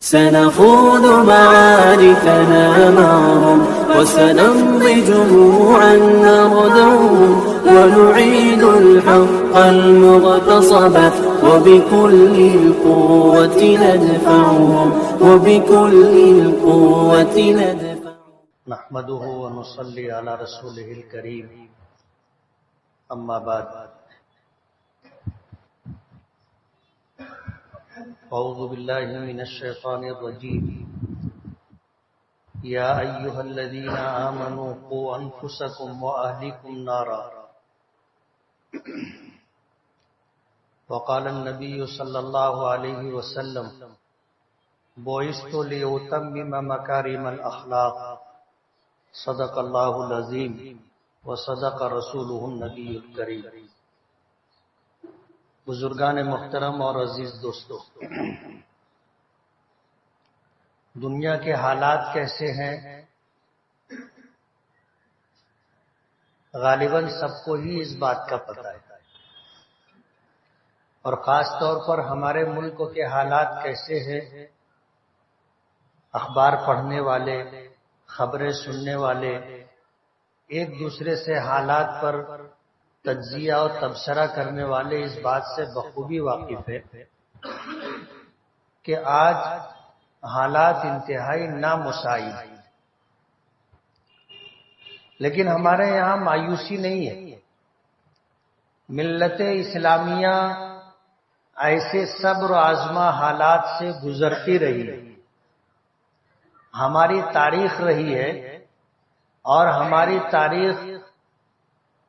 سنخوض معاركنا معهم وسنمضي جموعا نردهم ونعيد الحق المغتصب وبكل القوة ندفعهم وبكل القوة ندفعهم. نحمده ونصلي على رسوله الكريم اما بعد. اعوذ باللہ من الشیطان الرجیم. یا ایہا الذین آمنوا قوا انفسکم واہلیکم نارا. وقال النبی صلی اللہ علیہ وسلم بعثت لأتمم مکارم الاخلاق. صدق اللہ العظیم وصدق رسولہ النبی الکریم. بزرگان محترم اور عزیز دوستو، دنیا کے حالات کیسے ہیں غالباً سب کو ہی اس بات کا پتہ ہے، اور خاص طور پر ہمارے ملک کے حالات کیسے ہیں اخبار پڑھنے والے، خبریں سننے والے ایک دوسرے سے حالات پر تجزیہ اور تبصرہ کرنے والے اس بات سے بخوبی واقف ہے کہ آج حالات انتہائی نامساعد ہیں. لیکن ہمارے یہاں مایوسی نہیں ہے. ملت اسلامیہ ایسے صبر و آزما حالات سے گزرتی رہی ہے. ہماری تاریخ رہی ہے اور ہماری تاریخ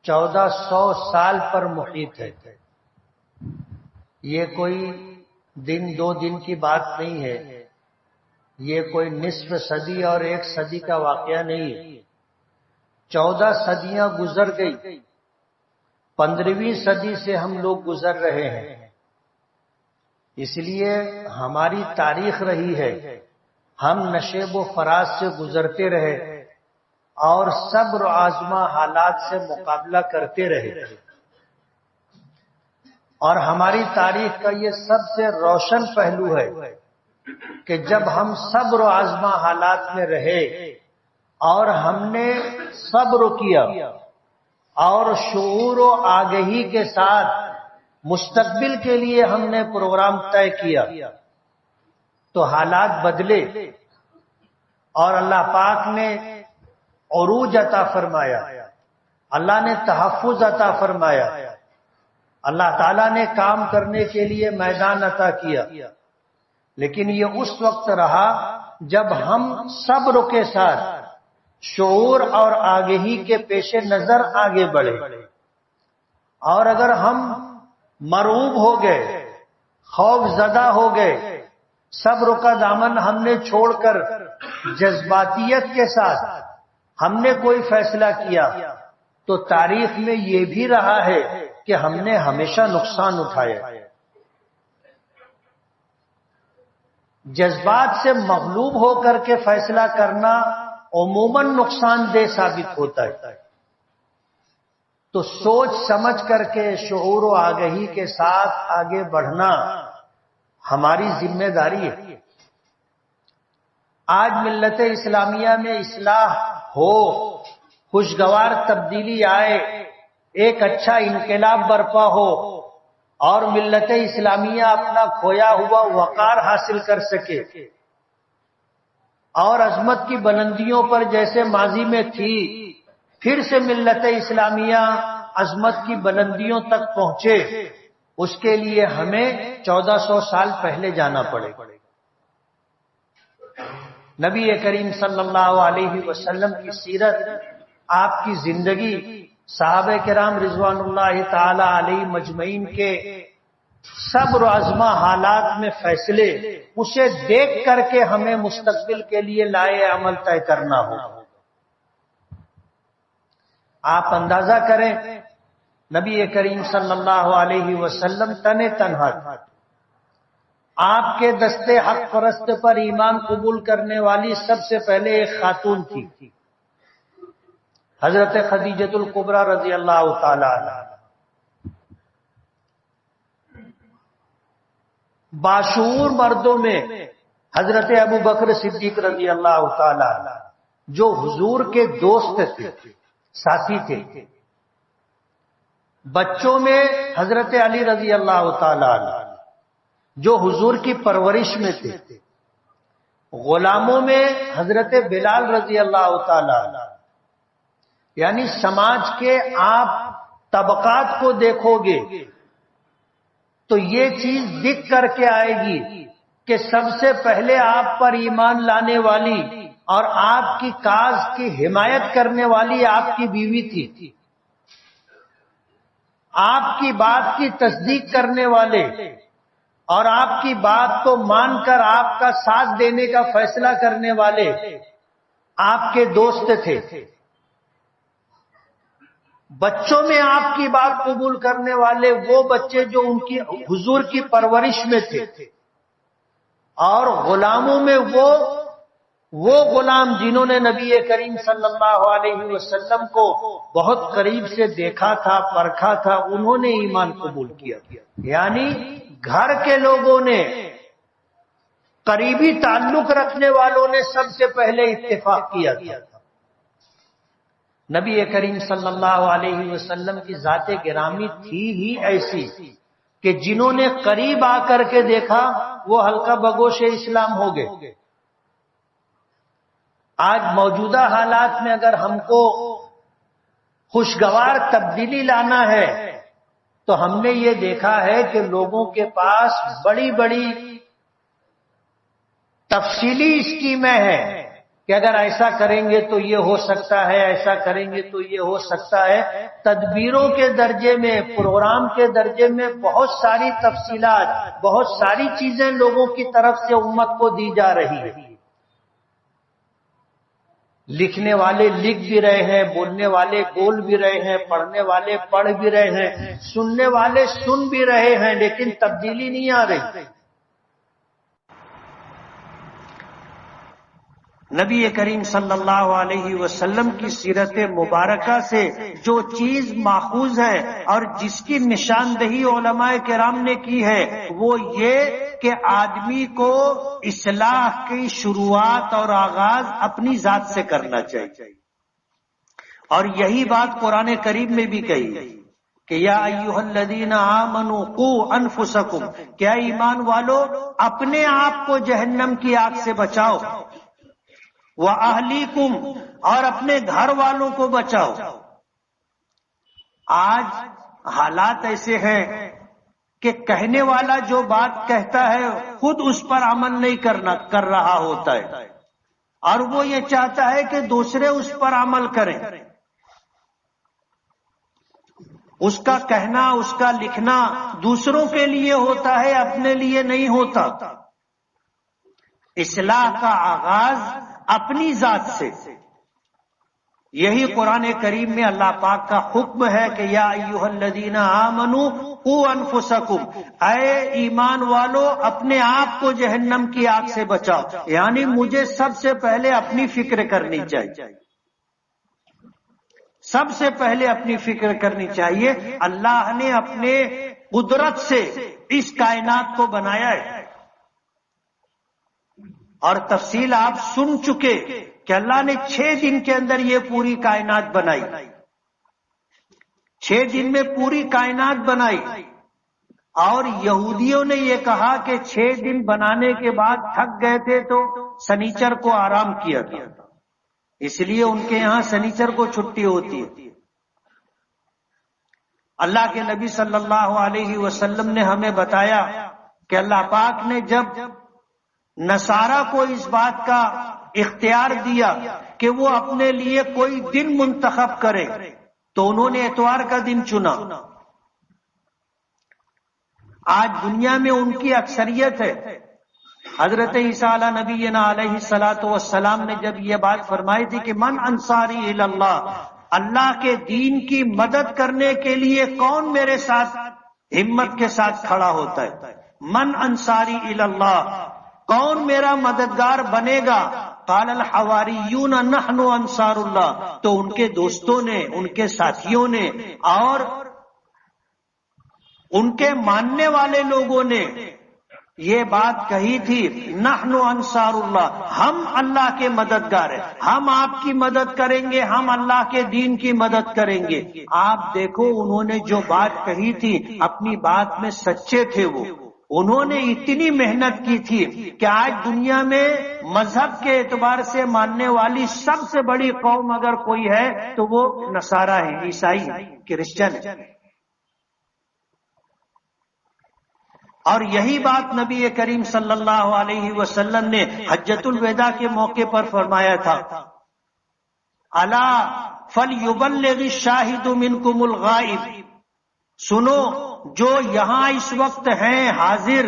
1400 سال پر محیط ہے. یہ کوئی دن دو دن کی بات نہیں ہے، یہ کوئی نصف صدی اور ایک صدی کا واقعہ نہیں ہے. 14 صدیاں گزر گئی، 15ویں صدی سے ہم لوگ گزر رہے ہیں. اس لیے ہماری تاریخ رہی ہے ہم نشیب و فراز سے گزرتے رہے اور صبر و آزما حالات سے مقابلہ کرتے رہے. اور ہماری تاریخ کا یہ سب سے روشن پہلو ہے کہ جب ہم صبر و آزما حالات میں رہے اور ہم نے صبر کیا اور شعور و آگہی کے ساتھ مستقبل کے لیے ہم نے پروگرام طے کیا تو حالات بدلے اور اللہ پاک نے عروج عطا فرمایا، اللہ نے تحفظ عطا فرمایا، اللہ تعالیٰ نے کام کرنے کے لیے میدان عطا کیا. لیکن یہ اس وقت رہا جب ہم صبر کے ساتھ شعور اور آگہی کے پیش نظر آگے بڑھے. اور اگر ہم مرعوب ہو گئے، خوف زدہ ہو گئے، صبر کا دامن ہم نے چھوڑ کر جذباتیت کے ساتھ ہم نے کوئی فیصلہ کیا تو تاریخ میں یہ بھی رہا ہے کہ ہم نے ہمیشہ نقصان اٹھایا. جذبات سے مغلوب ہو کر کے فیصلہ کرنا عموماً نقصان دہ ثابت ہوتا ہے. تو سوچ سمجھ کر کے شعور و آگہی کے ساتھ آگے بڑھنا ہماری ذمہ داری ہے. آج ملت اسلامیہ میں اصلاح ہو، خوشگوار تبدیلی آئے، ایک اچھا انقلاب برپا ہو اور ملت اسلامیہ اپنا کھویا ہوا وقار حاصل کر سکے اور عظمت کی بلندیوں پر جیسے ماضی میں تھی پھر سے ملت اسلامیہ عظمت کی بلندیوں تک پہنچے، اس کے لیے ہمیں 1400 سال پہلے جانا پڑے. نبی کریم صلی اللہ علیہ وسلم کی سیرت، آپ کی زندگی، صحابہ کرام رضوان اللہ تعالی علیہ مجمعین کے صبر و عزمہ حالات میں فیصلے، اسے دیکھ کر کے ہمیں مستقبل کے لیے لائے عمل طے کرنا ہو. آپ اندازہ کریں نبی کریم صلی اللہ علیہ وسلم تنہا آپ کے دستے حق پرست پر ایمان قبول کرنے والی سب سے پہلے ایک خاتون تھی، حضرت خدیجۃ الکبریٰ رضی اللہ تعالی عنہ. باشعور مردوں میں حضرت ابو بکر صدیق رضی اللہ تعالی عنہ جو حضور کے دوست تھے، ساتھی تھے، بچوں میں حضرت علی رضی اللہ تعالی عنہ جو حضور کی پرورش میں تھے، غلاموں میں حضرت بلال رضی اللہ تعالی عنہ، یعنی سماج کے آپ طبقات کو دیکھو گے تو یہ چیز دکھ کر کے آئے گی کہ سب سے پہلے آپ پر ایمان لانے والی اور آپ کی کاز کی حمایت کرنے والی آپ کی بیوی تھی، آپ کی بات کی تصدیق کرنے والے اور آپ کی بات کو مان کر آپ کا ساتھ دینے کا فیصلہ کرنے والے آپ کے دوست تھے۔ بچوں میں آپ کی بات قبول کرنے والے وہ بچے جو ان کی حضور کی پرورش میں تھے، اور غلاموں میں وہ غلام جنہوں نے نبی کریم صلی اللہ علیہ وسلم کو بہت قریب سے دیکھا تھا، پرکھا تھا، انہوں نے ایمان قبول کیا۔ یعنی گھر کے لوگوں نے، قریبی تعلق رکھنے والوں نے سب سے پہلے اتفاق کیا تھا۔ نبی کریم صلی اللہ علیہ وسلم کی ذات گرامی تھی ہی ایسی کہ جنہوں نے قریب آ کر کے دیکھا وہ حلقہ بگوش اسلام ہو گئے۔ آج موجودہ حالات میں اگر ہم کو خوشگوار تبدیلی لانا ہے تو ہم نے یہ دیکھا ہے کہ لوگوں کے پاس بڑی بڑی تفصیلی اسکیمیں ہیں کہ اگر ایسا کریں گے تو یہ ہو سکتا ہے، ایسا کریں گے تو یہ ہو سکتا ہے۔ تدبیروں کے درجے میں، پروگرام کے درجے میں بہت ساری تفصیلات، بہت ساری چیزیں لوگوں کی طرف سے امت کو دی جا رہی ہے۔ لکھنے والے لکھ بھی رہے ہیں، بولنے والے بول بھی رہے ہیں، پڑھنے والے پڑھ بھی رہے ہیں، سننے والے سن بھی رہے ہیں، لیکن تبدیلی نہیں آ رہی۔ نبی کریم صلی اللہ علیہ وسلم کی سیرت مبارکہ سے جو چیز ماخوذ ہے اور جس کی نشاندہی علماء کرام نے کی ہے وہ یہ کہ آدمی کو اصلاح کی شروعات اور آغاز اپنی ذات سے کرنا چاہیے، اور یہی بات قرآن کریم میں بھی کہی کہ یا ایھا الذین آمنوا قوا انفسکم، کیا ایمان والو اپنے آپ کو جہنم کی آگ سے بچاؤ، وَأَهْلِيكُمْ، اور اپنے گھر والوں کو بچاؤ۔ آج حالات ایسے ہیں کہ کہنے والا جو بات کہتا ہے خود اس پر عمل نہیں کر رہا ہوتا ہے، اور وہ یہ چاہتا ہے کہ دوسرے اس پر عمل کریں۔ اس کا کہنا، اس کا لکھنا دوسروں کے لیے ہوتا ہے، اپنے لیے نہیں ہوتا۔ اصلاح کا آغاز اپنی ذات سے۔ یہی قرآن کریم میں اللہ پاک کا حکم ہے کہ یا ایھا الذین آمنوا قوا انفسکم، اے ایمان والو اپنے آپ کو جہنم کی آگ سے بچاؤ، یعنی مجھے سب سے پہلے اپنی فکر کرنی چاہیے، سب سے پہلے اپنی فکر کرنی چاہیے۔ اللہ نے اپنے قدرت سے اس کائنات کو بنایا ہے، اور تفصیل آپ سن چکے کہ اللہ نے 6 دن کے اندر یہ پوری کائنات بنائی، 6 دن میں پوری کائنات بنائی۔ اور یہودیوں نے یہ کہا کہ 6 دن بنانے کے بعد تھک گئے تھے تو سنیچر کو آرام کیا تھا، اس لیے ان کے یہاں سنیچر کو چھٹی ہوتی ہے۔ اللہ کے نبی صلی اللہ علیہ وسلم نے ہمیں بتایا کہ اللہ پاک نے جب نصارہ کو اس بات کا اختیار دیا کہ وہ اپنے لیے کوئی دن منتخب کرے تو انہوں نے اتوار کا دن چنا۔ آج دنیا میں ان کی اکثریت ہے۔ حضرت عیسیٰ علیہ نبینا علیہ الصلوۃ والسلام نے جب یہ بات فرمائی تھی کہ من انصاری الی اللہ، اللہ کے دین کی مدد کرنے کے لیے کون میرے ساتھ ہمت کے ساتھ کھڑا ہوتا ہے، من انصاری الی اللہ، کون میرا مددگار بنے گا؟ قال الحواریون نحن انصار اللہ، تو ان کے دوستوں نے، ان کے ساتھیوں نے اور ان کے ماننے والے لوگوں نے یہ بات کہی تھی، نحن انصار اللہ، ہم اللہ کے مددگار ہیں، ہم آپ کی مدد کریں گے، ہم اللہ کے دین کی مدد کریں گے۔ آپ دیکھو انہوں نے جو بات کہی تھی اپنی بات میں سچے تھے، وہ انہوں نے اتنی محنت کی تھی کہ آج دنیا میں مذہب کے اعتبار سے ماننے والی سب سے بڑی قوم اگر کوئی ہے تو وہ نصارہ ہیں، عیسائی ہیں، کرسچن ہیں۔ اور یہی بات نبی کریم صلی اللہ علیہ وسلم نے حجۃ الوداع کے موقع پر فرمایا تھا، الا فلیبلغ الشاہد منکم الغائب، سنو جو یہاں اس وقت ہیں حاضر،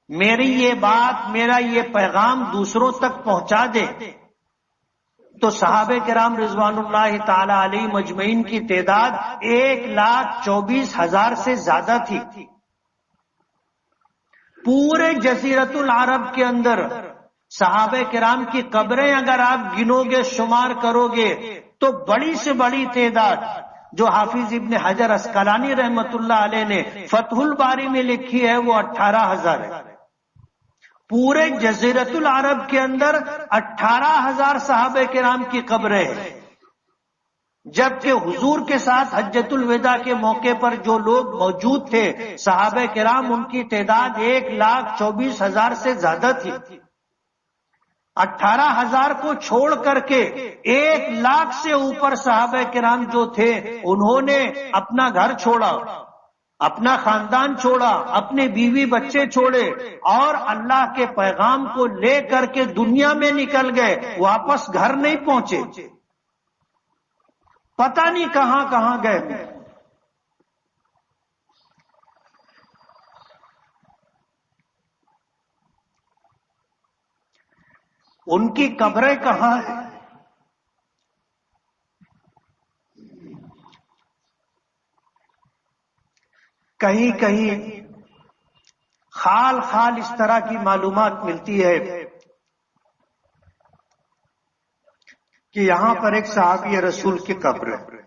میری یہ بات، میرا یہ پیغام دوسروں تک پہنچا دے۔ تو صحابہ کرام رضوان اللہ تعالی علیہ مجمعین کی تعداد 1,24,000 سے زیادہ تھی۔ پورے جزیرۃ العرب کے اندر صحابہ کرام کی قبریں اگر آپ گنو گے، شمار کرو گے تو بڑی سے بڑی تعداد جو حافظ ابن حجر اسقلانی رحمت اللہ علیہ نے فتح الباری میں لکھی ہے وہ 18,000 ہے۔ پورے جزیرۃ العرب کے اندر 18,000 صحابہ کرام کی قبریں ہیں، جبکہ حضور کے ساتھ حجۃ الوداع کے موقع پر جو لوگ موجود تھے صحابہ کرام، ان کی تعداد 1,24,000 سے زیادہ تھی۔ 18,000 کو چھوڑ کر کے 1,00,000 سے اوپر صحابہ کرام جو تھے انہوں نے اپنا گھر چھوڑا، اپنا خاندان چھوڑا، اپنے بیوی بچے چھوڑے اور اللہ کے پیغام کو لے کر کے دنیا میں نکل گئے، واپس گھر نہیں پہنچے، پتہ نہیں کہاں کہاں گئے۔ ان کی قبریں کہاں ہیں؟ کہیں کہیں خال خال اس طرح کی معلومات ملتی ہے کہ یہاں پر ایک صحابی رسول کی قبر ہے،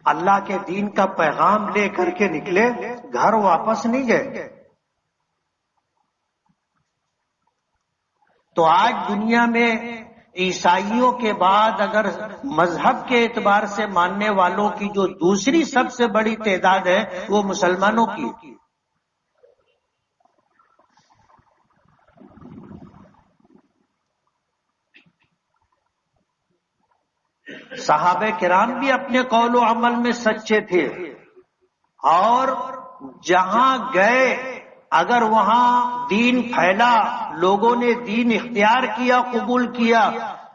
اللہ کے دین کا پیغام لے کر کے نکلے، گھر واپس نہیں گئے۔ تو آج دنیا میں عیسائیوں کے بعد اگر مذہب کے اعتبار سے ماننے والوں کی جو دوسری سب سے بڑی تعداد ہے وہ مسلمانوں کی۔ صحابہ کرام بھی اپنے قول و عمل میں سچے تھے، اور جہاں گئے اگر وہاں دین پھیلا، لوگوں نے دین اختیار کیا، قبول کیا،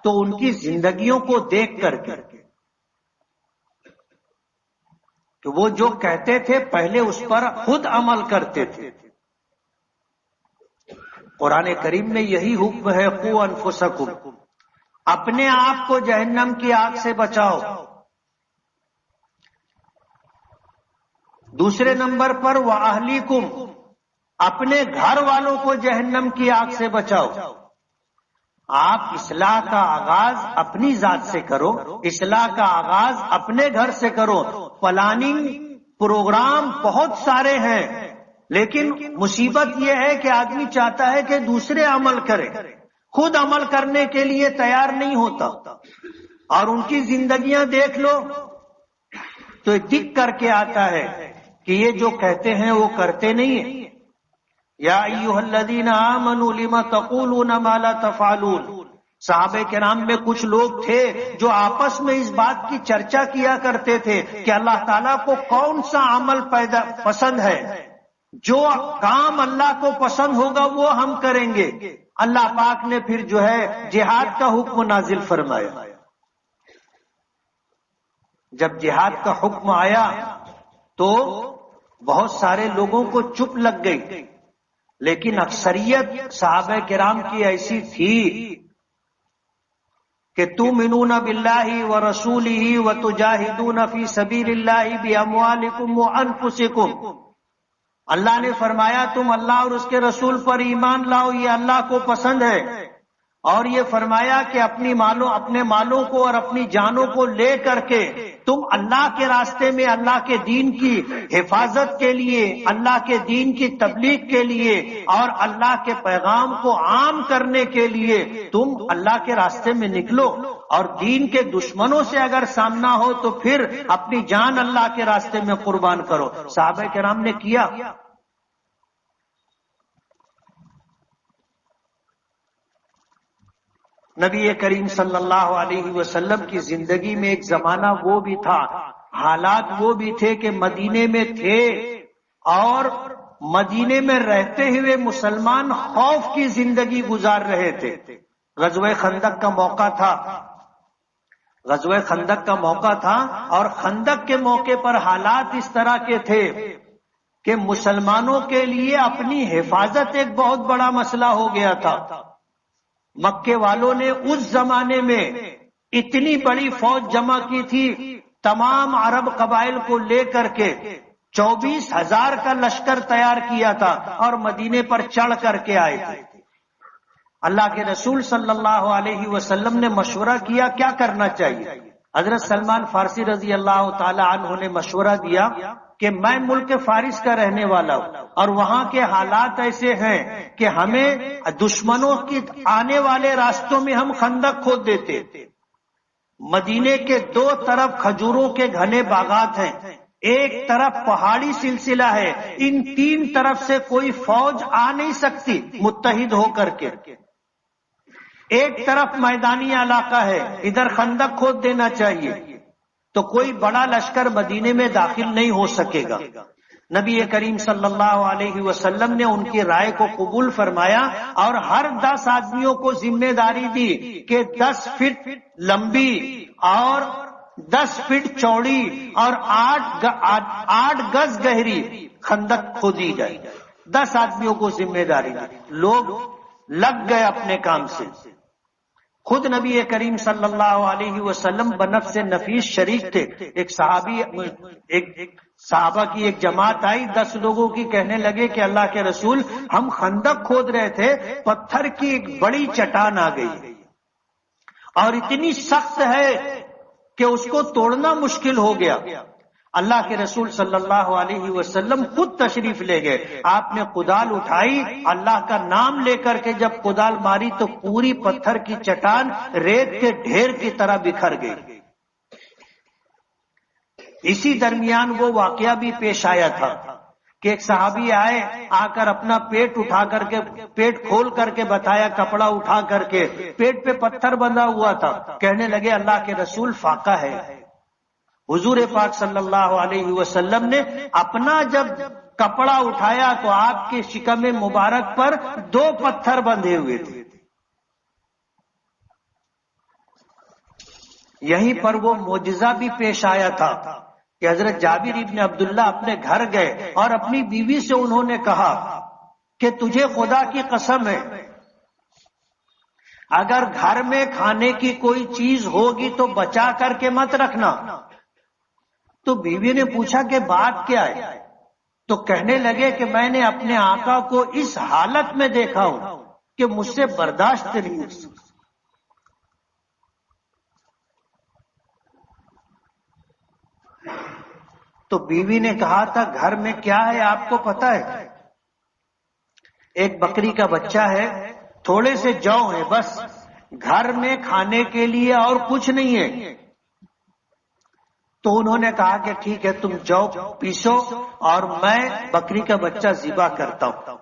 تو ان کی زندگیوں کو دیکھ کر کے کہ وہ جو کہتے تھے پہلے اس پر خود عمل کرتے تھے۔ قرآن کریم میں یہی حکم ہے، قوا انفسکم، اپنے آپ کو جہنم کی آگ سے بچاؤ۔ دوسرے نمبر پر وَأَهْلِكُمْ، اپنے گھر والوں کو جہنم کی آگ سے بچاؤ۔ آپ اصلاح کا آغاز اپنی ذات سے کرو، اصلاح کا آغاز اپنے گھر سے کرو۔ پلاننگ پروگرام بہت سارے ہیں، لیکن مصیبت یہ ہے کہ آدمی چاہتا ہے کہ دوسرے عمل کرے، خود عمل کرنے کے لیے تیار نہیں ہوتا، اور ان کی زندگیاں دیکھ لو تو دکھ کر کے آتا ہے کہ یہ جو کہتے ہیں وہ کرتے نہیں ہیں۔ یا ایھا الذین آمنوا لم تقولون ما لا تفعلون، صحابہ کرام میں کچھ لوگ تھے جو آپس میں اس بات کی چرچا کیا کرتے تھے کہ اللہ تعالیٰ کو کون سا عمل پسند ہے، جو کام اللہ کو پسند ہوگا وہ ہم کریں گے۔ اللہ پاک نے پھر جو ہے جہاد کا حکم نازل فرمایا۔ جب جہاد کا حکم آیا تو بہت سارے لوگوں کو چپ لگ گئی، لیکن اکثریت صحابہ کرام کی ایسی تھی کہ تؤمنون باللہ ورسولہ وتجاہدون فی سبیل اللہ باموالکم وانفسکم، اللہ نے فرمایا تم اللہ اور اس کے رسول پر ایمان لاؤ، یہ اللہ کو پسند ہے، اور یہ فرمایا کہ اپنے مالوں کو اور اپنی جانوں کو لے کر کے تم اللہ کے راستے میں اللہ کے دین کی حفاظت کے لیے، اللہ کے دین کی تبلیغ کے لیے اور اللہ کے پیغام کو عام کرنے کے لیے تم اللہ کے راستے میں نکلو، اور دین کے دشمنوں سے اگر سامنا ہو تو پھر اپنی جان اللہ کے راستے میں قربان کرو۔ صحابہ کرام نے کیا۔ نبی کریم صلی اللہ علیہ وسلم کی زندگی میں ایک زمانہ وہ بھی تھا، حالات وہ بھی تھے کہ مدینے میں تھے اور مدینے میں رہتے ہوئے مسلمان خوف کی زندگی گزار رہے تھے۔ غزوہ خندق کا موقع تھا اور خندق کے موقع پر حالات اس طرح کے تھے کہ مسلمانوں کے لیے اپنی حفاظت ایک بہت بڑا مسئلہ ہو گیا تھا۔ مکے والوں نے اس زمانے میں اتنی بڑی فوج جمع کی تھی، تمام عرب قبائل کو لے کر کے 24,000 کا لشکر تیار کیا تھا اور مدینے پر چڑھ کر کے آئے تھے۔ اللہ کے رسول صلی اللہ علیہ وسلم نے مشورہ کیا کیا کرنا چاہیے۔ حضرت سلمان فارسی رضی اللہ تعالی عنہ نے مشورہ دیا کہ میں ملک فارس کا رہنے والا ہوں اور وہاں کے حالات ایسے ہیں کہ ہمیں دشمنوں کی آنے والے راستوں میں ہم خندق کھود دیتے۔ مدینے کے دو طرف کھجوروں کے گھنے باغات ہیں، ایک طرف پہاڑی سلسلہ ہے، ان تین طرف سے کوئی فوج آ نہیں سکتی متحد ہو کر کے۔ ایک طرف میدانی علاقہ ہے، ادھر خندق کھود دینا چاہیے تو کوئی بڑا لشکر مدینے میں داخل نہیں ہو سکے گا۔ نبی کریم صلی اللہ علیہ وسلم نے ان کی رائے کو قبول فرمایا اور ہر 10 آدمیوں کو ذمہ داری دی کہ 10 فٹ لمبی اور 10 فٹ چوڑی اور 8 گز گہری خندق کھودی جائے۔ 10 آدمیوں کو ذمہ داری دی، لوگ لگ گئے اپنے کام سے۔ خود نبی کریم صلی اللہ علیہ وسلم بنفس نفیس شریک تھے۔ ایک صحابہ کی ایک جماعت آئی 10 لوگوں کی، کہنے لگے کہ اللہ کے رسول ہم خندق کھود رہے تھے، پتھر کی ایک بڑی چٹان آ گئی اور اتنی سخت ہے کہ اس کو توڑنا مشکل ہو گیا۔ اللہ کے رسول صلی اللہ علیہ وسلم خود تشریف لے گئے، آپ نے کدال اٹھائی، اللہ کا نام لے کر کے جب کدال ماری تو پوری پتھر کی چٹان ریت کے ڈھیر کی طرح بکھر گئی۔ اسی درمیان وہ واقعہ بھی پیش آیا تھا کہ ایک صحابی آئے، آ کر اپنا پیٹ اٹھا کر کے، پیٹ کھول کر کے بتایا، کپڑا اٹھا کر کے، پیٹ پہ پتھر بندھا ہوا تھا۔ کہنے لگے اللہ کے رسول فاقہ ہے۔ حضور پاک صلی اللہ علیہ وسلم نے اپنا جب کپڑا اٹھایا تو آپ کے شکم مبارک پر 2 پتھر بندھے ہوئے تھے۔ یہیں پر وہ معجزہ بھی پیش آیا تھا کہ حضرت جابر ابن عبداللہ اپنے گھر گئے اور اپنی بیوی سے انہوں نے کہا کہ تجھے خدا کی قسم ہے، اگر گھر میں کھانے کی کوئی چیز ہوگی تو بچا کر کے مت رکھنا۔ تو بیوی نے پوچھا کہ بات کیا ہے؟ تو کہنے لگے کہ میں نے اپنے آقا کو اس حالت میں دیکھا ہوں کہ مجھ سے برداشت نہیں ہو سکتا۔ تو بیوی نے کہا تھا گھر میں کیا ہے آپ کو پتا ہے؟ ایک بکری کا بچہ ہے، تھوڑے سے جو ہے، بس گھر میں کھانے کے لیے اور کچھ نہیں ہے۔ تو انہوں نے کہا کہ ٹھیک ہے، تم جو پیسو اور میں بکری کا بچہ ذبح کرتا ہوں۔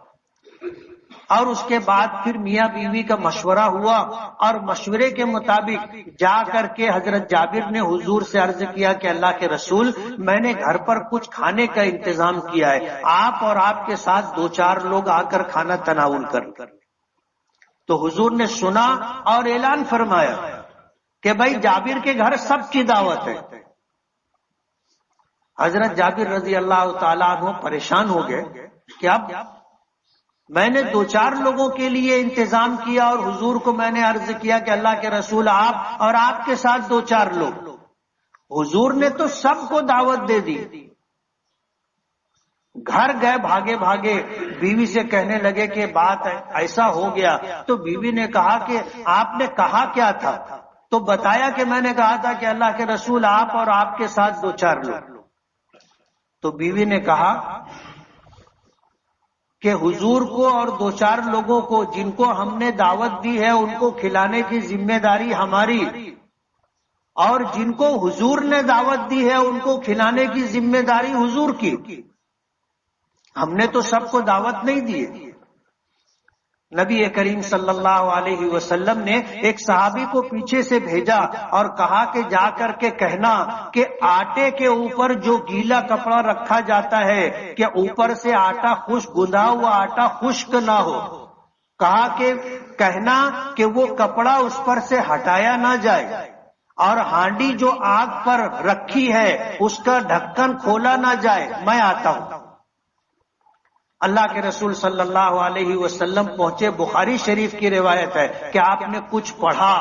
اور اس کے بعد پھر میاں بیوی کا مشورہ ہوا اور مشورے کے مطابق جا کر کے حضرت جابر نے حضور سے عرض کیا کہ اللہ کے رسول میں نے گھر پر کچھ کھانے کا انتظام کیا ہے، آپ اور آپ کے ساتھ 2-4 لوگ آ کر کھانا تناول کر۔ تو حضور نے سنا اور اعلان فرمایا کہ بھائی جابر کے گھر سب کی دعوت ہے۔ حضرت جابر رضی اللہ تعالیٰ عنہ پریشان ہو گئے کہ اب میں نے 2-4 لوگوں کے لیے انتظام کیا اور حضور کو میں نے عرض کیا کہ اللہ کے رسول آپ اور آپ کے ساتھ 2-4 لوگ، حضور نے تو سب کو دعوت دے دی۔ گھر گئے بھاگے بھاگے، بیوی سے کہنے لگے کہ بات ایسا ہو گیا. تو بیوی نے کہا کہ آپ نے کہا کیا تھا؟ تو بتایا کہ میں نے کہا تھا کہ اللہ کے رسول آپ اور آپ کے ساتھ 2-4 لوگ. تو بیوی نے کہا کہ حضور کو اور 2-4 لوگوں کو جن کو ہم نے دعوت دی ہے ان کو کھلانے کی ذمہ داری ہماری، اور جن کو حضور نے دعوت دی ہے ان کو کھلانے کی ذمہ داری حضور کی. ہم نے تو سب کو دعوت نہیں دی. نبی کریم صلی اللہ علیہ وسلم نے ایک صحابی کو پیچھے سے بھیجا اور کہا کہ جا کر کے کہنا کہ آٹے کے اوپر جو گیلا کپڑا رکھا جاتا ہے کہ اوپر سے آٹا خشک، گندھا ہوا آٹا خشک نہ ہو. کہا کہ کہنا کہ وہ کپڑا اس پر سے ہٹایا نہ جائے، اور ہانڈی جو آگ پر رکھی ہے اس کا ڈھکن کھولا نہ جائے، میں آتا ہوں. اللہ کے رسول صلی اللہ علیہ وسلم پہنچے. بخاری شریف کی روایت ہے کہ آپ نے کچھ پڑھا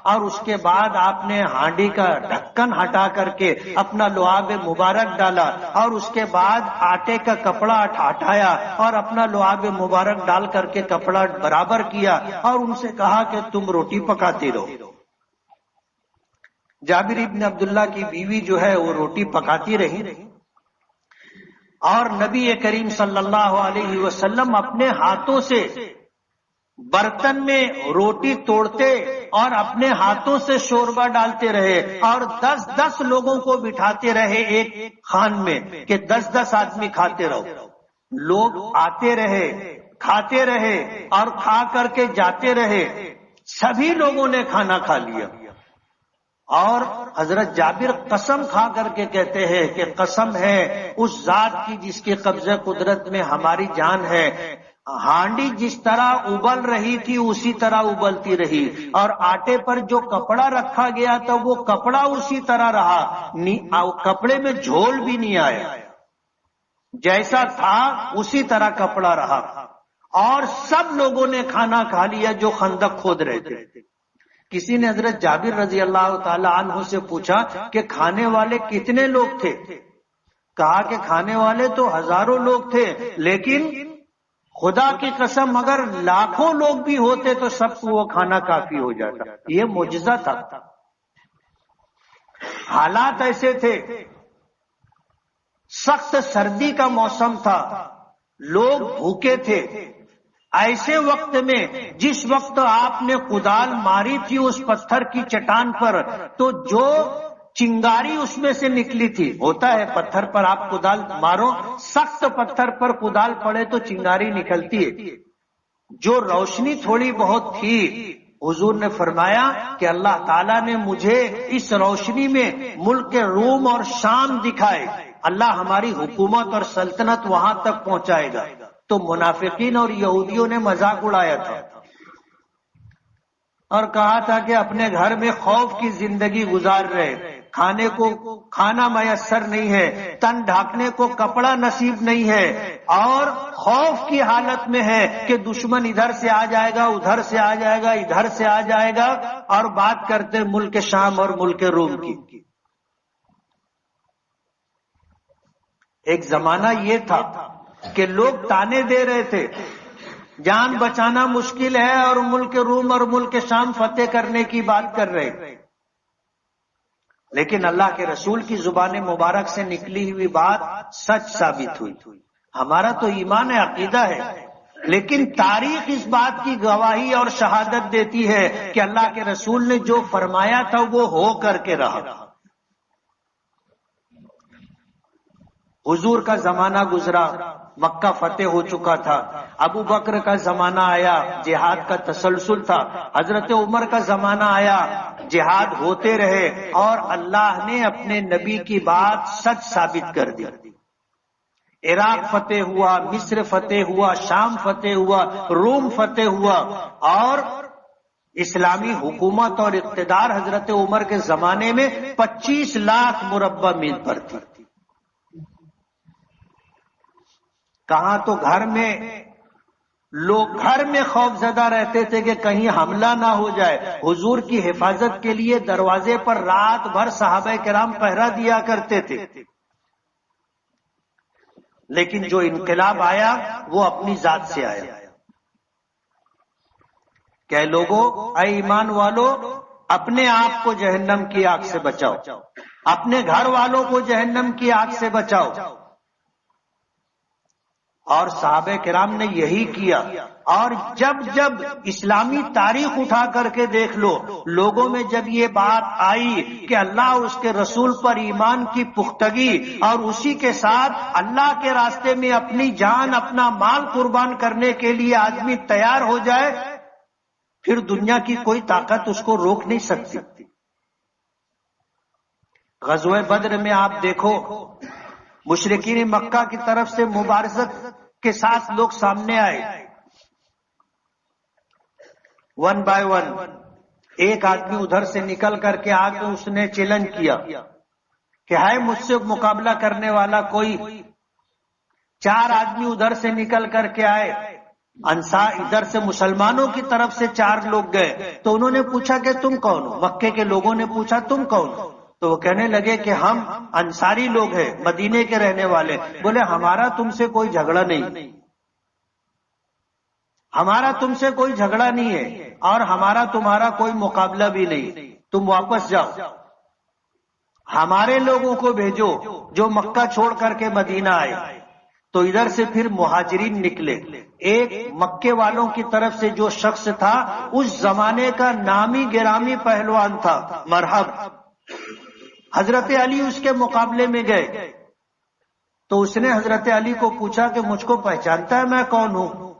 اور اس کے بعد آپ نے ہانڈی کا ڈھکن ہٹا کر کے اپنا لعاب مبارک ڈالا، اور اس کے بعد آٹے کا کپڑا ہٹایا اور اپنا لعاب مبارک ڈال کر کے کپڑا برابر کیا، اور ان سے کہا کہ تم روٹی پکاتی رہو. جابر ابن عبداللہ کی بیوی جو ہے وہ روٹی پکاتی رہی، اور نبی کریم صلی اللہ علیہ وسلم اپنے ہاتھوں سے برتن میں روٹی توڑتے اور اپنے ہاتھوں سے شوربہ ڈالتے رہے، اور 10 لوگوں کو بٹھاتے رہے ایک خان میں کہ 10 آدمی کھاتے رہو. لوگ آتے رہے، کھاتے رہے، اور کھا کر کے جاتے رہے. سبھی لوگوں نے کھانا کھا لیا. اور حضرت جابر قسم کھا کر کے کہتے ہیں کہ قسم ہے اس ذات کی جس کے قبضہ قدرت میں ہماری جان ہے، ہانڈی جس طرح ابل رہی تھی اسی طرح ابلتی رہی، اور آٹے پر جو کپڑا رکھا گیا تھا وہ کپڑا اسی طرح رہا، کپڑے میں جھول بھی نہیں آیا، جیسا تھا اسی طرح کپڑا رہا. اور سب لوگوں نے کھانا کھا لیا جو خندق کھود رہے تھے. کسی نے حضرت جابر رضی اللہ تعالی عنہ سے پوچھا کہ کھانے والے کتنے لوگ تھے؟ کہا کہ کھانے والے تو ہزاروں لوگ تھے، لیکن خدا کی قسم اگر لاکھوں لوگ بھی ہوتے تو سب کو وہ کھانا کافی ہو جاتا. یہ معجزہ تھا. حالات ایسے تھے، سخت سردی کا موسم تھا، لوگ بھوکے تھے. ایسے وقت میں جس وقت آپ نے کدال ماری تھی اس پتھر کی چٹان پر، تو جو چنگاری اس میں سے نکلی تھی، ہوتا ہے پتھر پر آپ کدال مارو، سخت پتھر پر کدال پڑے تو چنگاری نکلتی ہے. جو روشنی تھوڑی بہت تھی، حضور نے فرمایا کہ اللہ تعالیٰ نے مجھے اس روشنی میں ملک روم اور شام دکھائے، اللہ ہماری حکومت اور سلطنت وہاں تک پہنچائے گا. تو منافقین اور یہودیوں نے مذاق اڑایا تھا اور کہا تھا کہ اپنے گھر میں خوف کی زندگی گزار رہے، کھانے کو کھانا میسر نہیں ہے، تن ڈھانکنے کو کپڑا نصیب نہیں ہے، اور خوف کی حالت میں ہے کہ دشمن ادھر سے آ جائے گا، ادھر سے آ جائے گا، ادھر سے آ جائے گا. اور بات کرتے ملک شام اور ملک روم کی. ایک زمانہ یہ تھا کہ لوگ تانے دے رہے تھے جان بچانا مشکل ہے، اور ملک روم اور ملک شام فتح کرنے کی بات کر رہے. لیکن اللہ کے رسول کی زبان مبارک سے نکلی ہوئی بات سچ ثابت ہوئی. ہمارا تو ایمان ہے، عقیدہ ہے، لیکن تاریخ اس بات کی گواہی اور شہادت دیتی ہے کہ اللہ کے رسول نے جو فرمایا تھا وہ ہو کر کے رہا. حضور کا زمانہ گزرا، مکہ فتح ہو چکا تھا. ابو بکر کا زمانہ آیا، جہاد کا تسلسل تھا. حضرت عمر کا زمانہ آیا، جہاد ہوتے رہے، اور اللہ نے اپنے نبی کی بات سچ ثابت کر دی. عراق فتح ہوا، مصر فتح ہوا، شام فتح ہوا، روم فتح ہوا، اور اسلامی حکومت اور اقتدار حضرت عمر کے زمانے میں 25 لاکھ مربع میل پر تھی. کہاں تو گھر میں لوگ گھر میں خوف زدہ رہتے تھے کہ کہیں حملہ نہ ہو جائے. حضور کی حفاظت کے لیے دروازے پر رات بھر صحابہ کرام پہرا دیا کرتے تھے. لیکن جو انقلاب آیا وہ اپنی ذات سے آیا. کہ لوگوں، اے ایمان والو، اپنے آپ کو جہنم کی آگ سے بچاؤ، اپنے گھر والوں کو جہنم کی آگ سے بچاؤ. اور صحابہ کرام نے یہی کیا. اور جب جب اسلامی تاریخ اٹھا کر کے دیکھ لو، لوگوں میں جب یہ بات آئی کہ اللہ اس کے رسول پر ایمان کی پختگی اور اسی کے ساتھ اللہ کے راستے میں اپنی جان اپنا مال قربان کرنے کے لیے آدمی تیار ہو جائے، پھر دنیا کی کوئی طاقت اس کو روک نہیں سکتی. غزوہ بدر میں آپ دیکھو، مشرکین مکہ کی طرف سے مبارزت کے ساتھ لوگ سامنے آئے، ون بائی ون. ایک آدمی ادھر سے نکل کر کے آ کے اس نے چیلنج کیا کہ ہے مجھ سے مقابلہ کرنے والا کوئی. 4 آدمی ادھر سے نکل کر کے آئے، انصار ادھر سے مسلمانوں کی طرف سے 4 لوگ گئے. تو انہوں نے پوچھا کہ تم کون ہو؟ مکے کے لوگوں نے پوچھا تم کون ہو؟ تو وہ کہنے لگے کہ ہم انصاری لوگ ہیں، مدینے کے رہنے والے. بولے ہمارا تم سے کوئی جھگڑا نہیں، ہمارا تم سے کوئی جھگڑا نہیں ہے، اور ہمارا تمہارا کوئی مقابلہ بھی نہیں. تم واپس جاؤ، ہمارے لوگوں کو بھیجو جو مکہ چھوڑ کر کے مدینہ آئے. تو ادھر سے پھر مہاجرین نکلے. ایک مکے والوں کی طرف سے جو شخص تھا، اس زمانے کا نامی گرامی پہلوان تھا، مرحب. حضرت علی اس کے مقابلے میں گئے. تو اس نے حضرت علی کو پوچھا کہ مجھ کو پہچانتا ہے میں کون ہوں؟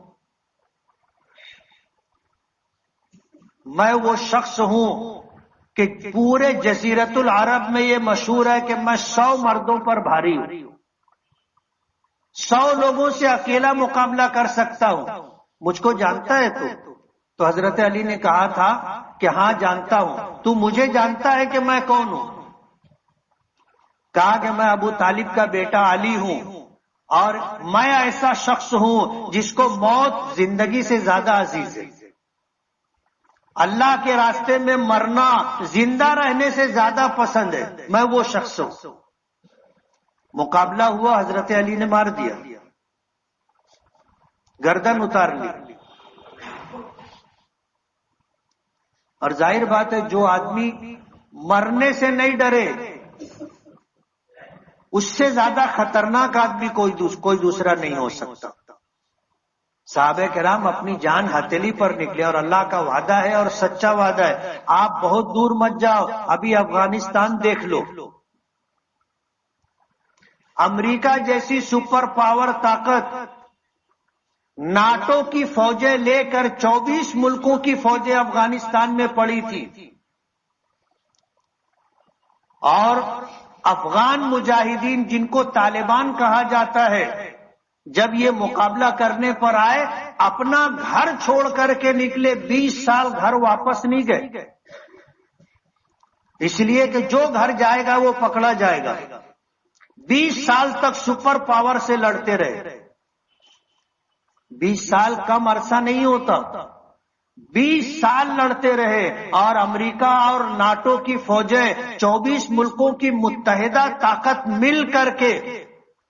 میں وہ شخص ہوں کہ پورے جزیرت العرب میں یہ مشہور ہے کہ میں 100 مردوں پر بھاری ہوں، 100 لوگوں سے اکیلا مقابلہ کر سکتا ہوں. مجھ کو جانتا ہے تو حضرت علی نے کہا تھا کہ ہاں جانتا ہوں. تو مجھے جانتا ہے کہ میں کون ہوں؟ کہا کہ میں ابو طالب کا بیٹا علی ہوں، اور میں ایسا شخص ہوں جس کو موت زندگی سے زیادہ عزیز ہے. اللہ کے راستے میں مرنا زندہ رہنے سے زیادہ پسند ہے. میں وہ شخص ہوں. مقابلہ ہوا، حضرت علی نے مار دیا، گردن اتار لی. اور ظاہر بات ہے جو آدمی مرنے سے نہیں ڈرے، اس سے زیادہ خطرناک آدمی کوئی دوسرا نہیں ہو سکتا. صحابہ کرام اپنی جان ہتھیلی پر نکلے، اور اللہ کا وعدہ ہے اور سچا وعدہ ہے. آپ بہت دور مت جاؤ، ابھی افغانستان دیکھ لو. امریکہ جیسی سپر پاور طاقت ناٹو کی فوجیں لے کر 24 ملکوں کی فوجیں افغانستان میں پڑی تھی، اور افغان مجاہدین جن کو طالبان کہا جاتا ہے، جب یہ مقابلہ کرنے پر آئے اپنا گھر چھوڑ کر کے نکلے. 20 سال گھر واپس نہیں گئے، اس لیے کہ جو گھر جائے گا وہ پکڑا جائے گا. 20 سال تک سپر پاور سے لڑتے رہے. 20 سال کم عرصہ نہیں ہوتا، 20 سال لڑتے رہے. اور امریکہ اور ناٹو کی فوجیں 24 ملکوں کی متحدہ طاقت مل کر کے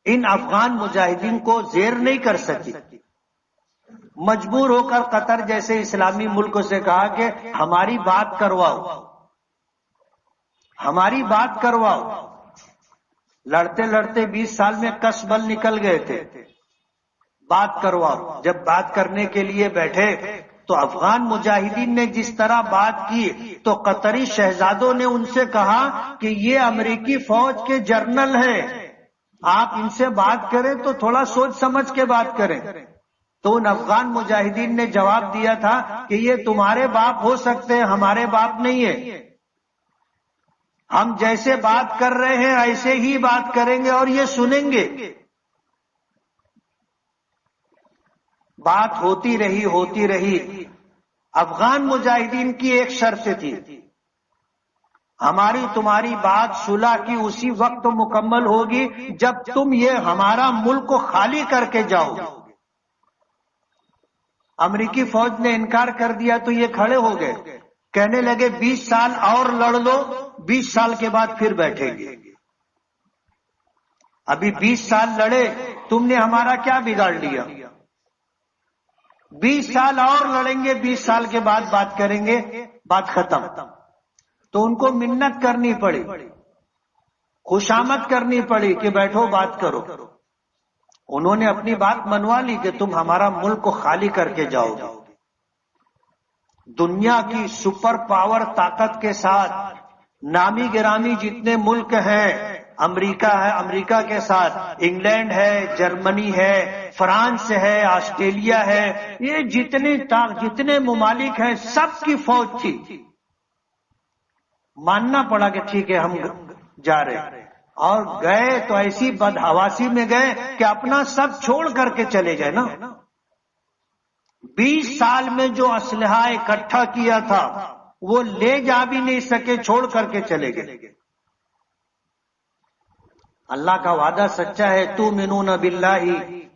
ان افغان مجاہدین کو زیر نہیں کر سکی. مجبور ہو کر قطر جیسے اسلامی ملک سے کہا کہ ہماری بات کرواؤ، ہماری بات کرواؤ. لڑتے لڑتے 20 سال میں کس بل نکل گئے تھے. بات کرواؤ. جب بات کرنے کے لیے بیٹھے تو افغان مجاہدین نے جس طرح بات کی تو قطری شہزادوں نے ان سے کہا کہ یہ امریکی فوج کے جنرل ہیں، آپ ان سے بات کریں تو تھوڑا سوچ سمجھ کے بات کریں. تو ان افغان مجاہدین نے جواب دیا تھا کہ یہ تمہارے باپ ہو سکتے ہیں، ہمارے باپ نہیں ہے. ہم جیسے بات کر رہے ہیں ایسے ہی بات کریں گے اور یہ سنیں گے. بات ہوتی رہی. افغان مجاہدین کی ایک شرط تھی، ہماری تمہاری بات صلح کی اسی وقت مکمل ہوگی جب تم یہ ہمارا ملک کو خالی کر کے جاؤ. امریکی فوج نے انکار کر دیا تو یہ کھڑے ہو گئے، کہنے لگے 20 سال اور لڑ لو، 20 سال کے بعد پھر بیٹھیں گے. ابھی 20 سال لڑے، تم نے ہمارا کیا بگاڑ لیا؟ 20 سال اور لڑیں گے، 20 سال کے بعد بات کریں گے، بات ختم۔ تو ان کو منت کرنی پڑی، خوشامد کرنی پڑی کہ بیٹھو بات کرو۔ انہوں نے اپنی بات منوا لی کہ تم ہمارا ملک کو خالی کر کے جاؤ گے۔ دنیا کی سپر پاور طاقت کے ساتھ نامی گرامی جتنے ملک ہیں، امریکہ ہے، امریکہ کے ساتھ انگلینڈ ہے، جرمنی ہے، فرانس ہے، آسٹریلیا ہے، یہ جتنے ممالک ہیں سب کی فوج تھی۔ ماننا پڑا کہ ٹھیک ہے ہم جا رہے ہیں، اور گئے تو ایسی بدحواسی میں گئے کہ اپنا سب چھوڑ کر کے چلے گئے نا۔ 20 سال میں جو اسلحہ اکٹھا کیا تھا وہ لے جا بھی نہیں سکے، چھوڑ کر کے چلے گئے۔ اللہ کا وعدہ سچا ہے، تؤمنون باللہ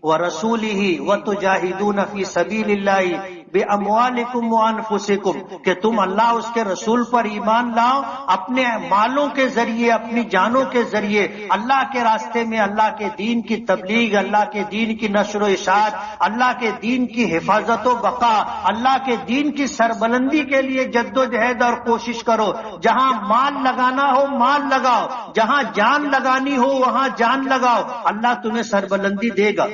ورسولہ وتجاہدون فی سبیل اللہ باموالکم وانفسکم، کہ تم اللہ اس کے رسول پر ایمان لاؤ، اپنے مالوں کے ذریعے، اپنی جانوں کے ذریعے اللہ کے راستے میں اللہ کے دین کی تبلیغ، اللہ کے دین کی نشر و اشاعت، اللہ کے دین کی حفاظت و بقا، اللہ کے دین کی سربلندی کے لیے جد و جہد اور کوشش کرو۔ جہاں مال لگانا ہو مال لگاؤ، جہاں جان لگانی ہو وہاں جان لگاؤ، اللہ تمہیں سربلندی دے گا۔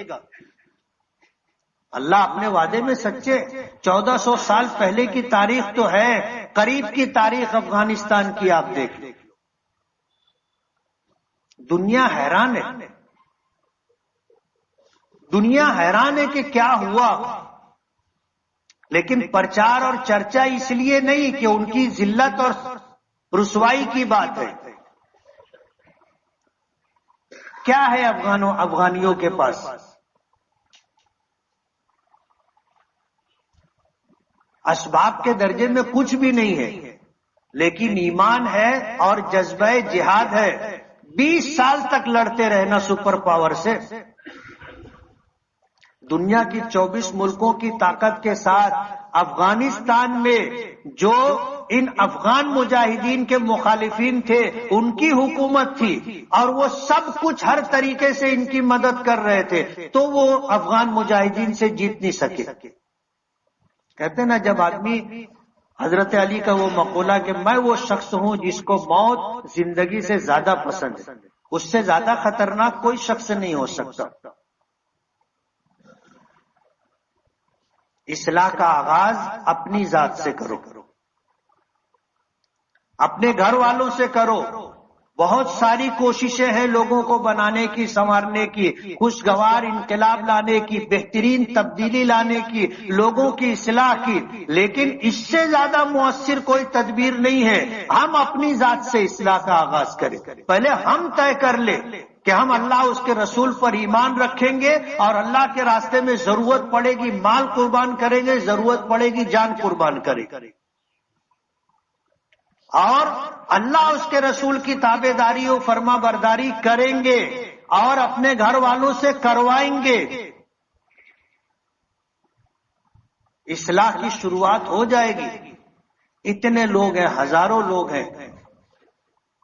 اللہ اپنے وعدے میں سچے۔ 1400 سال پہلے کی تاریخ تو ہے، قریب کی تاریخ افغانستان کی آپ دیکھ لیں، دنیا حیران ہے، دنیا حیران ہے کہ کیا ہوا۔ لیکن پرچار اور چرچا اس لیے نہیں کہ ان کی ذلت اور رسوائی کی بات ہے۔ کیا ہے افغانیوں کے پاس؟ اسباب کے درجے میں کچھ بھی نہیں ہے، لیکن ایمان ہے اور جذبہ جہاد ہے۔ 20 سال تک لڑتے رہنا سپر پاور سے۔ دنیا کی 24 ملکوں کی طاقت کے ساتھ افغانستان میں جو ان افغان مجاہدین کے مخالفین تھے ان کی حکومت تھی، اور وہ سب کچھ ہر طریقے سے ان کی مدد کر رہے تھے، تو وہ افغان مجاہدین سے جیت نہیں سکے۔ کہتے ہیں نا، جب آدمی، حضرت علی کا وہ مقولہ کہ میں وہ شخص ہوں جس کو موت زندگی سے زیادہ پسند ہے، اس سے زیادہ خطرناک کوئی شخص نہیں ہو سکتا۔ اصلاح کا آغاز اپنی ذات سے کرو، اپنے گھر والوں سے کرو۔ بہت ساری کوششیں ہیں لوگوں کو بنانے کی، سنوارنے کی، خوشگوار انقلاب لانے کی، بہترین تبدیلی لانے کی، لوگوں کی اصلاح کی، لیکن اس سے زیادہ مؤثر کوئی تدبیر نہیں ہے۔ ہم اپنی ذات سے اصلاح کا آغاز کریں، پہلے ہم طے کر لیں کہ ہم اللہ اس کے رسول پر ایمان رکھیں گے، اور اللہ کے راستے میں ضرورت پڑے گی مال قربان کریں گے، ضرورت پڑے گی جان قربان کریں گے، اور اللہ اس کے رسول کی تابع داری و فرما برداری کریں گے، اور اپنے گھر والوں سے کروائیں گے۔ اصلاح کی شروعات ہو جائے گی۔ اتنے لوگ ہیں، ہزاروں لوگ ہیں،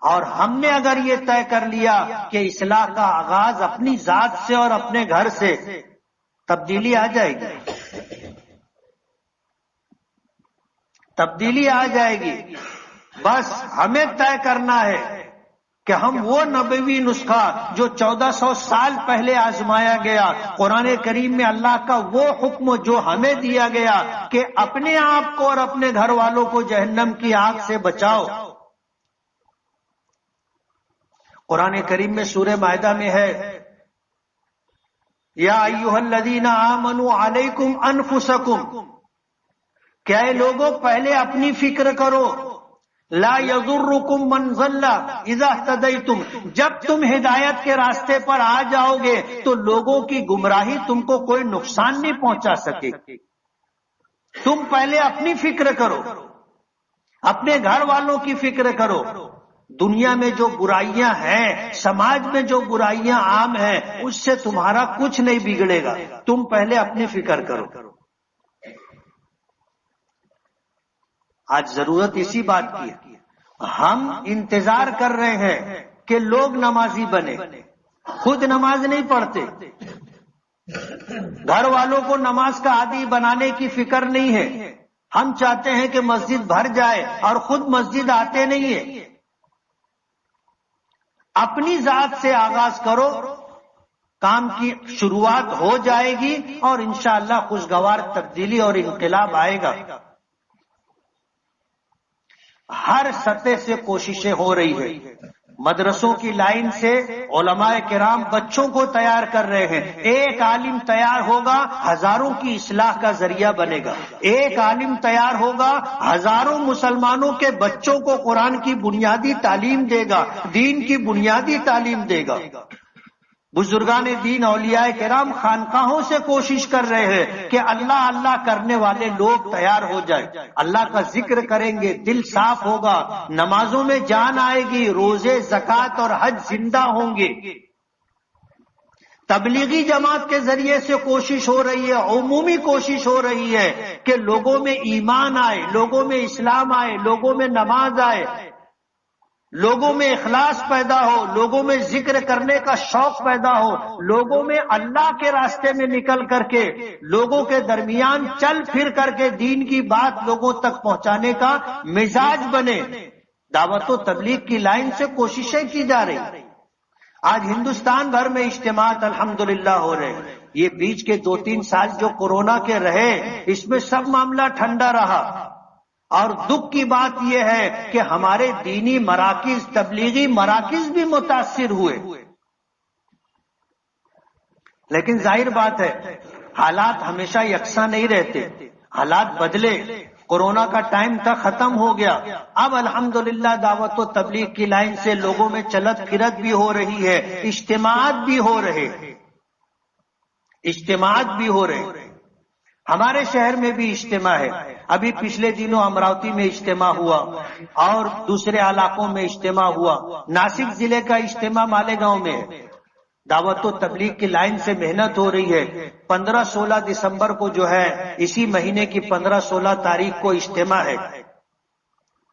اور ہم نے اگر یہ طے کر لیا کہ اصلاح کا آغاز اپنی ذات سے اور اپنے گھر سے، تبدیلی آ جائے گی، تبدیلی آ جائے گی۔ بس ہمیں طے کرنا ہے کہ ہم وہ نبوی نسخہ جو 1400 سال پہلے آزمایا گیا، قرآن کریم میں اللہ کا وہ حکم جو ہمیں دیا گیا کہ اپنے آپ کو اور اپنے گھر والوں کو جہنم کی آگ سے بچاؤ۔ قرآن کریم میں سورہ مائدہ میں ہے، یا ایھا الذین آمنوا علیکم انفسکم، کہ اے لوگوں پہلے اپنی فکر کرو، لا یضرکم من ضل اذا اہتدیتم، جب تم ہدایت کے راستے پر آ جاؤ گے تو لوگوں کی گمراہی تم کو کوئی نقصان نہیں پہنچا سکے۔ تم پہلے اپنی فکر کرو، اپنے گھر والوں کی فکر کرو۔ دنیا میں جو برائیاں ہیں، سماج میں جو برائیاں عام ہیں، اس سے تمہارا کچھ نہیں بگڑے گا، تم پہلے اپنی فکر کرو۔ آج ضرورت اسی بات کی ہے۔ ہم انتظار کر رہے ہیں کہ لوگ نمازی بنے، خود نماز نہیں پڑھتے، گھر والوں کو نماز کا عادی بنانے کی فکر نہیں ہے، ہم چاہتے ہیں کہ مسجد بھر جائے اور خود مسجد آتے نہیں ہیں۔ اپنی ذات سے آغاز کرو، کام کی شروعات ہو جائے گی اور انشاءاللہ خوشگوار تبدیلی اور انقلاب آئے گا۔ ہر سطح سے کوششیں ہو رہی ہے، مدرسوں کی لائن سے علماء کرام بچوں کو تیار کر رہے ہیں۔ ایک عالم تیار ہوگا، ہزاروں کی اصلاح کا ذریعہ بنے گا۔ ایک عالم تیار ہوگا، ہزاروں مسلمانوں کے بچوں کو قرآن کی بنیادی تعلیم دے گا، دین کی بنیادی تعلیم دے گا۔ بزرگان دین اولیاء کرام خانقاہوں سے کوشش کر رہے ہیں کہ اللہ اللہ کرنے والے لوگ تیار ہو جائیں، اللہ کا ذکر کریں گے، دل صاف ہوگا، نمازوں میں جان آئے گی، روزے، زکوٰۃ اور حج زندہ ہوں گے۔ تبلیغی جماعت کے ذریعے سے کوشش ہو رہی ہے، عمومی کوشش ہو رہی ہے کہ لوگوں میں ایمان آئے، لوگوں میں اسلام آئے، لوگوں میں نماز آئے، لوگوں میں اخلاص پیدا ہو، لوگوں میں ذکر کرنے کا شوق پیدا ہو، لوگوں میں اللہ کے راستے میں نکل کر کے لوگوں کے درمیان چل پھر کر کے دین کی بات لوگوں تک پہنچانے کا مزاج بنے۔ دعوت و تبلیغ کی لائن سے کوششیں کی جا رہی۔ آج ہندوستان بھر میں اجتماعات الحمدللہ ہو رہے ہیں۔ یہ بیچ کے 2-3 سال جو کورونا کے رہے، اس میں سب معاملہ ٹھنڈا رہا، اور دکھ کی بات یہ ہے کہ ہمارے دینی مراکز، تبلیغی مراکز بھی متاثر ہوئے۔ لیکن ظاہر بات ہے حالات ہمیشہ یکساں نہیں رہتے، حالات بدلے۔ کورونا کا ٹائم تھا، ختم ہو گیا، اب الحمدللہ دعوت و تبلیغ کی لائن سے لوگوں میں چلت پھرت بھی ہو رہی ہے، اجتماعات بھی ہو رہے، اجتماعات بھی ہو رہے۔ ہمارے شہر میں بھی اجتماع ہے، ابھی پچھلے دنوں امراوتی میں اجتماع ہوا اور دوسرے علاقوں میں اجتماع ہوا۔ ناسک ضلع کا اجتماع مالیگاؤں میں ہے۔ دعوت و تبلیغ کی لائن سے محنت ہو رہی ہے۔ 15-16 دسمبر کو جو ہے، اسی مہینے کی 15-16 تاریخ کو اجتماع ہے۔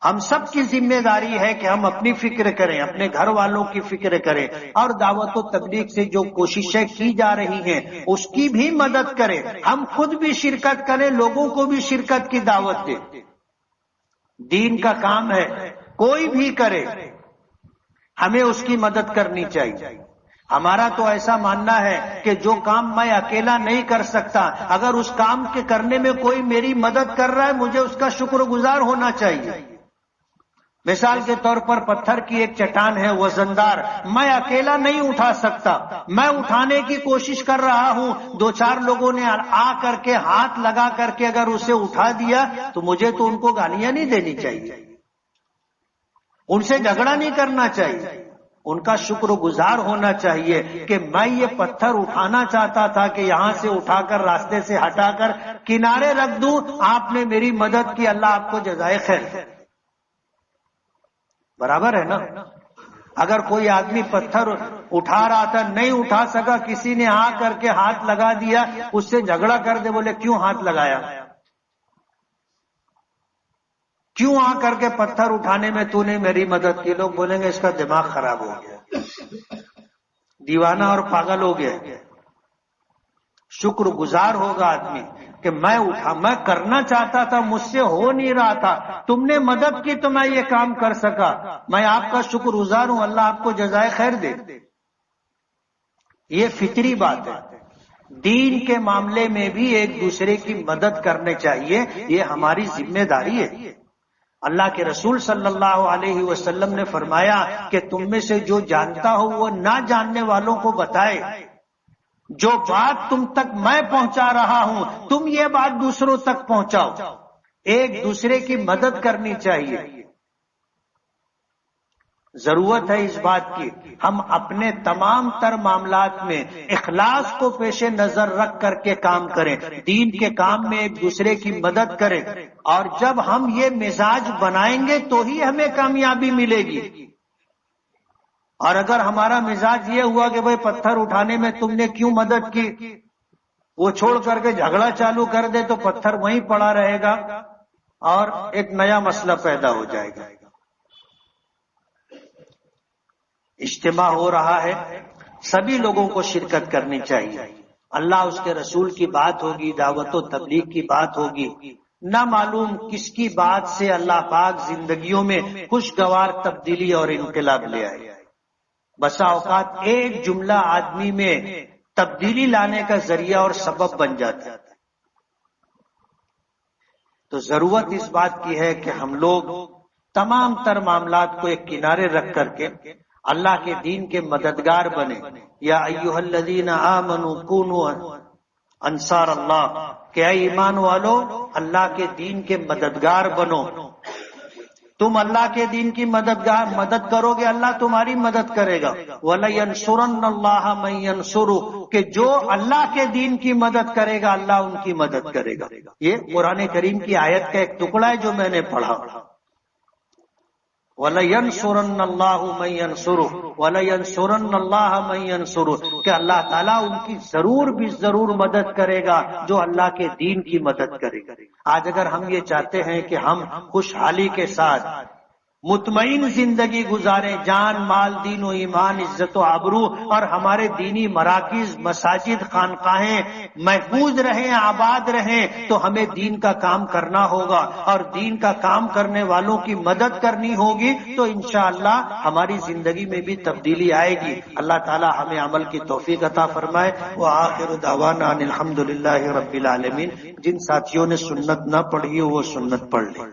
ہم سب کی ذمہ داری ہے کہ ہم اپنی فکر کریں، اپنے گھر والوں کی فکر کریں، اور دعوت و تبلیغ سے جو کوششیں کی جا رہی ہیں اس کی بھی مدد کریں۔ ہم خود بھی شرکت کریں، لوگوں کو بھی شرکت کی دعوت دیں۔ دین کا کام ہے، کوئی بھی کرے، ہمیں اس کی مدد کرنی چاہیے۔ ہمارا تو ایسا ماننا ہے کہ جو کام میں اکیلا نہیں کر سکتا، اگر اس کام کے کرنے میں کوئی میری مدد کر رہا ہے، مجھے اس کا شکر گزار ہونا چاہیے۔ مثال کے طور پر پتھر کی ایک چٹان ہے وزندار، میں اکیلا نہیں اٹھا سکتا، میں اٹھانے کی کوشش کر رہا ہوں، 2-4 لوگوں نے آ کر کے ہاتھ لگا کر کے اگر اسے اٹھا دیا تو مجھے تو ان کو گالیاں نہیں دینی چاہیے، ان سے جھگڑا نہیں کرنا چاہیے، ان کا شکر گزار ہونا چاہیے کہ میں یہ پتھر اٹھانا چاہتا تھا کہ یہاں سے اٹھا کر راستے سے ہٹا کر کنارے رکھ دوں، آپ نے میری مدد کی، اللہ آپ کو جزائے خیر۔ برابر ہے نا؟ اگر کوئی آدمی پتھر اٹھا رہا تھا، نہیں اٹھا سکا، کسی نے آ کر کے ہاتھ لگا دیا، اس سے جھگڑا کر دے، بولے کیوں ہاتھ لگایا، کیوں آ کر کے پتھر اٹھانے میں تو نے میری مدد کی، لوگ بولیں گے اس کا دماغ خراب ہو گیا، دیوانہ اور پاگل ہو گیا۔ شکر گزار ہوگا آدمی کہ میں اٹھا، میں کرنا چاہتا تھا، مجھ سے ہو نہیں رہا تھا، تم نے مدد کی تو میں یہ کام کر سکا، میں آپ کا شکر گزار ہوں، اللہ آپ کو جزائے خیر دے۔ یہ فطری بات ہے۔ دین کے معاملے میں بھی ایک دوسرے کی مدد کرنے چاہیے، یہ ہماری ذمہ داری ہے۔ اللہ کے رسول صلی اللہ علیہ وسلم نے فرمایا کہ تم میں سے جو جانتا ہو وہ نہ جاننے والوں کو بتائے، جو بات تم تک میں پہنچا رہا ہوں تم یہ بات دوسروں تک پہنچاؤ۔ ایک دوسرے کی مدد کرنی چاہیے۔ ضرورت ہے اس بات کی ہم اپنے تمام تر معاملات میں اخلاص کو پیش نظر رکھ کر کے کام کریں، دین کے کام میں ایک دوسرے کی مدد کریں، اور جب ہم یہ مزاج بنائیں گے تو ہی ہمیں کامیابی ملے گی۔ اور اگر ہمارا مزاج یہ ہوا کہ بھئی پتھر اٹھانے میں تم نے کیوں مدد کی، وہ چھوڑ کر کے جھگڑا چالو کر دے تو پتھر وہیں پڑا رہے گا اور ایک نیا مسئلہ پیدا ہو جائے گا۔ اجتماع ہو رہا ہے، سبھی لوگوں کو شرکت کرنی چاہیے. اللہ اس کے رسول کی بات ہوگی، دعوت و تبلیغ کی بات ہوگی، نہ معلوم کس کی بات سے اللہ پاک زندگیوں میں خوشگوار تبدیلی اور انقلاب لے آئے. بسا اوقات ایک جملہ آدمی میں تبدیلی لانے کا ذریعہ اور سبب بن جاتا ہے. تو ضرورت اس بات کی ہے کہ ہم لوگ تمام تر معاملات کو ایک کنارے رکھ کر کے اللہ کے دین کے مددگار بنے. یا ایھا الذین آمنوا کونوا انصار اللہ، کہ اے ایمان والو اللہ کے دین کے مددگار بنو. تم اللہ کے دین کی مدد کرو گے، اللہ تمہاری مدد کرے گا. وَلَيَنْصُرَنَّ اللَّهَ مَن يَنْصُرُهُ، کہ جو اللہ کے دین کی مدد کرے گا اللہ ان کی مدد کرے گا. یہ قرآن کریم کی آیت کا ایک ٹکڑا ہے جو میں نے پڑھا. وَلَيَنْصُرَنَّ اللَّهُ مَن يَنْصُرُهُ وَلَيَنْصُرَنَّ اللَّهَ مَن يَنْصُرُهُ، کہ اللہ تعالیٰ ان کی ضرور بھی ضرور مدد کرے گا جو اللہ کے دین کی مدد کرے گا. آج اگر ہم یہ چاہتے ہیں کہ ہم خوشحالی کے ساتھ مطمئن زندگی گزاریں، جان مال دین و ایمان عزت و آبرو اور ہمارے دینی مراکز مساجد خانقاہیں محفوظ رہیں آباد رہیں، تو ہمیں دین کا کام کرنا ہوگا اور دین کا کام کرنے والوں کی مدد کرنی ہوگی. تو انشاءاللہ ہماری زندگی میں بھی تبدیلی آئے گی. اللہ تعالی ہمیں عمل کی توفیق عطا فرمائے. وآخر دعوانا ان الحمدللہ رب العالمین. جن ساتھیوں نے سنت نہ پڑھی ہو وہ سنت پڑھ لیں.